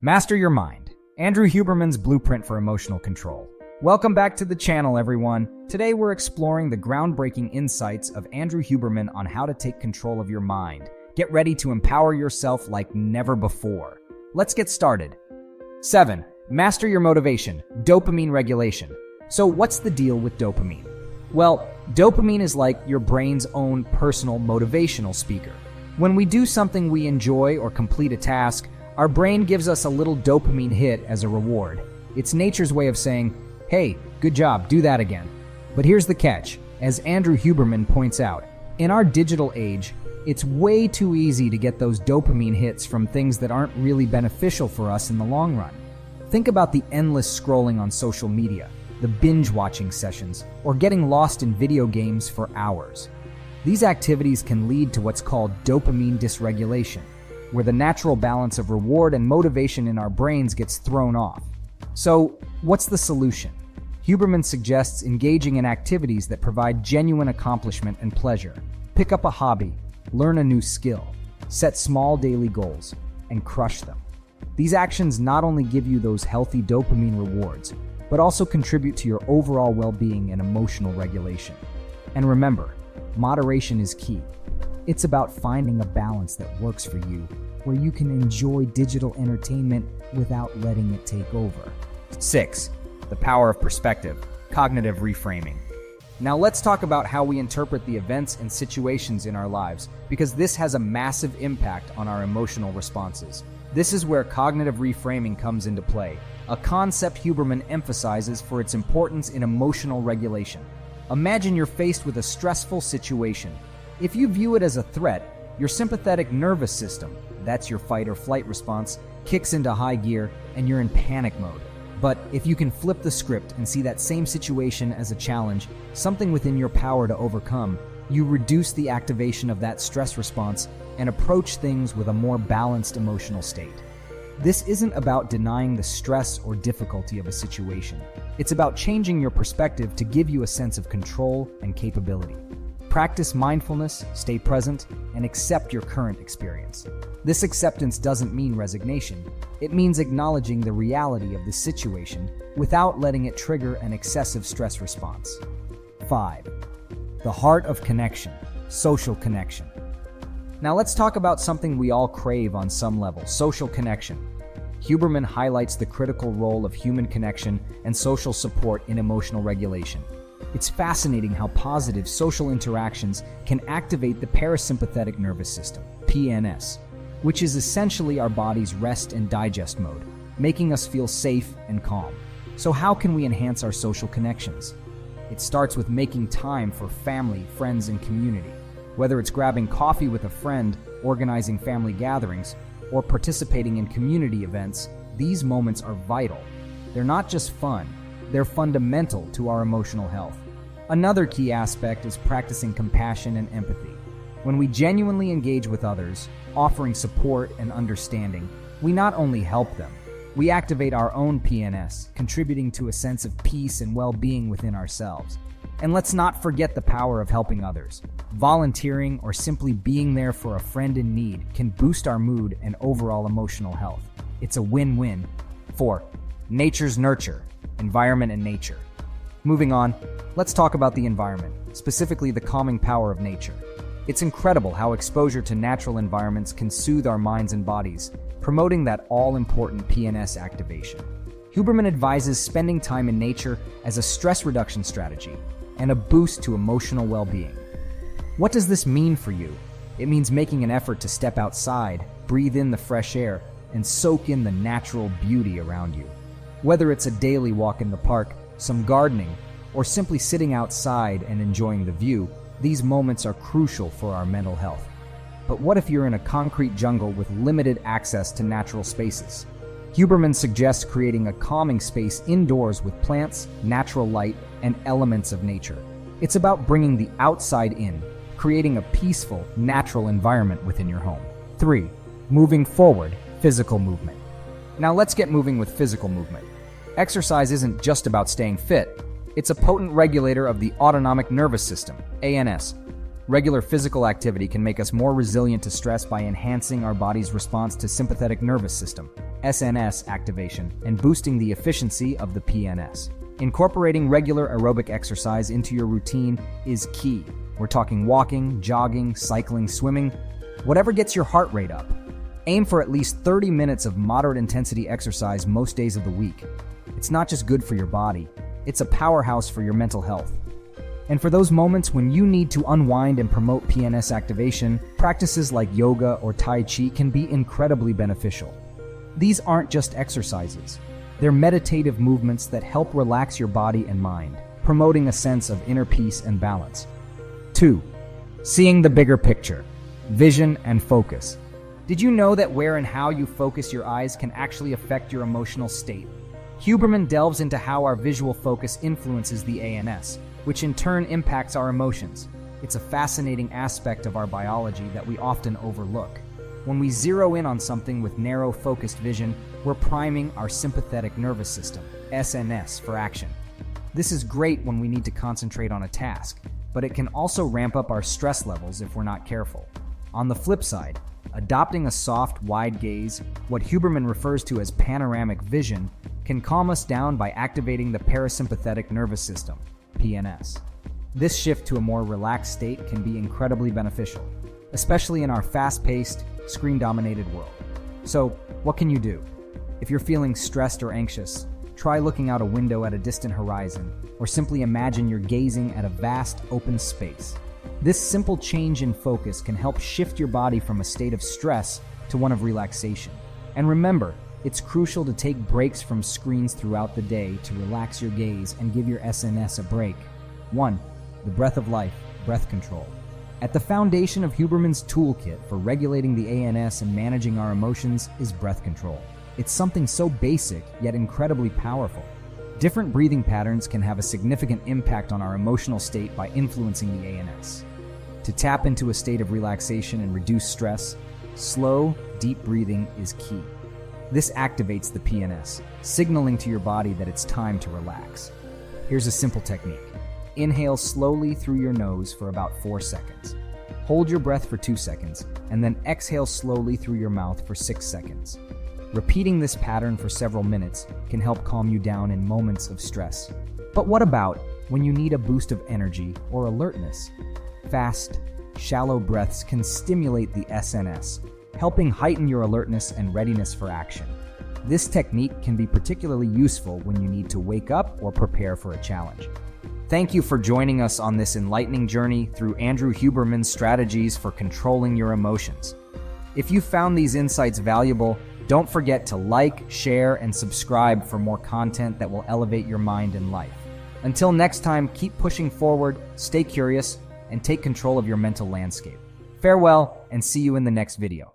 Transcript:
Master your mind. Andrew Huberman's blueprint for emotional control. Welcome back to the channel, everyone. Today we're exploring the groundbreaking insights of Andrew Huberman on how to take control of your mind. Get ready to empower yourself like never before. Let's get started. 7. Master your motivation. Dopamine regulation. So what's the deal with dopamine? Well, dopamine is like your brain's own personal motivational speaker. When we do something we enjoy or complete a task, our brain gives us a little dopamine hit as a reward. It's nature's way of saying, hey, good job, do that again. But here's the catch. As Andrew Huberman points out, in our digital age, it's way too easy to get those dopamine hits from things that aren't really beneficial for us in the long run. Think about the endless scrolling on social media, the binge-watching sessions, or getting lost in video games for hours. These activities can lead to what's called dopamine dysregulation, where the natural balance of reward and motivation in our brains gets thrown off. So, what's the solution? Huberman suggests engaging in activities that provide genuine accomplishment and pleasure. Pick up a hobby, learn a new skill, set small daily goals, and crush them. These actions not only give you those healthy dopamine rewards, but also contribute to your overall well-being and emotional regulation. And remember, moderation is key. It's about finding a balance that works for you, where you can enjoy digital entertainment without letting it take over. 6. The power of perspective, cognitive reframing. Now let's talk about how we interpret the events and situations in our lives, because this has a massive impact on our emotional responses. This is where cognitive reframing comes into play, a concept Huberman emphasizes for its importance in emotional regulation. Imagine you're faced with a stressful situation. If you view it as a threat, your sympathetic nervous system, that's your fight or flight response, kicks into high gear and you're in panic mode. But if you can flip the script and see that same situation as a challenge, something within your power to overcome, you reduce the activation of that stress response and approach things with a more balanced emotional state. This isn't about denying the stress or difficulty of a situation. It's about changing your perspective to give you a sense of control and capability. Practice mindfulness, stay present, and accept your current experience. This acceptance doesn't mean resignation. It means acknowledging the reality of the situation without letting it trigger an excessive stress response. 5. The heart of connection, social connection. Now let's talk about something we all crave on some level, social connection. Huberman highlights the critical role of human connection and social support in emotional regulation. It's fascinating how positive social interactions can activate the parasympathetic nervous system, PNS, which is essentially our body's rest and digest mode, making us feel safe and calm. So how can we enhance our social connections? It starts with making time for family, friends, and community. Whether it's grabbing coffee with a friend, organizing family gatherings, or participating in community events, these moments are vital. They're not just fun, they're fundamental to our emotional health. Another key aspect is practicing compassion and empathy. When we genuinely engage with others, offering support and understanding, we not only help them, we activate our own PNS, contributing to a sense of peace and well-being within ourselves. And let's not forget the power of helping others. Volunteering or simply being there for a friend in need can boost our mood and overall emotional health. It's a win-win. 4. Nature's nurture, environment and nature. Moving on, let's talk about the environment, specifically the calming power of nature. It's incredible how exposure to natural environments can soothe our minds and bodies, promoting that all-important PNS activation. Huberman advises spending time in nature as a stress reduction strategy and a boost to emotional well-being. What does this mean for you? It means making an effort to step outside, breathe in the fresh air, and soak in the natural beauty around you. Whether it's a daily walk in the park, some gardening, or simply sitting outside and enjoying the view, these moments are crucial for our mental health. But what if you're in a concrete jungle with limited access to natural spaces? Huberman suggests creating a calming space indoors with plants, natural light, and elements of nature. It's about bringing the outside in, creating a peaceful, natural environment within your home. 3. Moving forward, physical movement. Now let's get moving with physical movement. Exercise isn't just about staying fit. It's a potent regulator of the autonomic nervous system, ANS. Regular physical activity can make us more resilient to stress by enhancing our body's response to sympathetic nervous system, SNS activation and boosting the efficiency of the PNS. Incorporating regular aerobic exercise into your routine is key. We're talking walking, jogging, cycling, swimming, whatever gets your heart rate up. Aim for at least 30 minutes of moderate intensity exercise most days of the week. It's not just good for your body, it's a powerhouse for your mental health. And for those moments when you need to unwind and promote PNS activation, practices like yoga or Tai Chi can be incredibly beneficial. These aren't just exercises. They're meditative movements that help relax your body and mind, promoting a sense of inner peace and balance. 2. Seeing the bigger picture. Vision and focus. Did you know that where and how you focus your eyes can actually affect your emotional state? Huberman delves into how our visual focus influences the ANS, which in turn impacts our emotions. It's a fascinating aspect of our biology that we often overlook. When we zero in on something with narrow, focused vision, we're priming our sympathetic nervous system, SNS, for action. This is great when we need to concentrate on a task, but it can also ramp up our stress levels if we're not careful. On the flip side, adopting a soft, wide gaze, what Huberman refers to as panoramic vision, can calm us down by activating the parasympathetic nervous system, PNS. This shift to a more relaxed state can be incredibly beneficial, especially in our fast-paced, screen-dominated world. So, what can you do? If you're feeling stressed or anxious, try looking out a window at a distant horizon, or simply imagine you're gazing at a vast, open space. This simple change in focus can help shift your body from a state of stress to one of relaxation. And remember, it's crucial to take breaks from screens throughout the day to relax your gaze and give your SNS a break. 1. The breath of life, breath control. At the foundation of Huberman's toolkit for regulating the ANS and managing our emotions is breath control. It's something so basic, yet incredibly powerful. Different breathing patterns can have a significant impact on our emotional state by influencing the ANS. To tap into a state of relaxation and reduce stress, slow, deep breathing is key. This activates the PNS, signaling to your body that it's time to relax. Here's a simple technique. Inhale slowly through your nose for about 4 seconds. Hold your breath for 2 seconds, and then exhale slowly through your mouth for 6 seconds. Repeating this pattern for several minutes can help calm you down in moments of stress. But what about when you need a boost of energy or alertness? Fast, shallow breaths can stimulate the SNS, helping heighten your alertness and readiness for action. This technique can be particularly useful when you need to wake up or prepare for a challenge. Thank you for joining us on this enlightening journey through Andrew Huberman's strategies for controlling your emotions. If you found these insights valuable, don't forget to like, share, and subscribe for more content that will elevate your mind and life. Until next time, keep pushing forward, stay curious, and take control of your mental landscape. Farewell, and see you in the next video.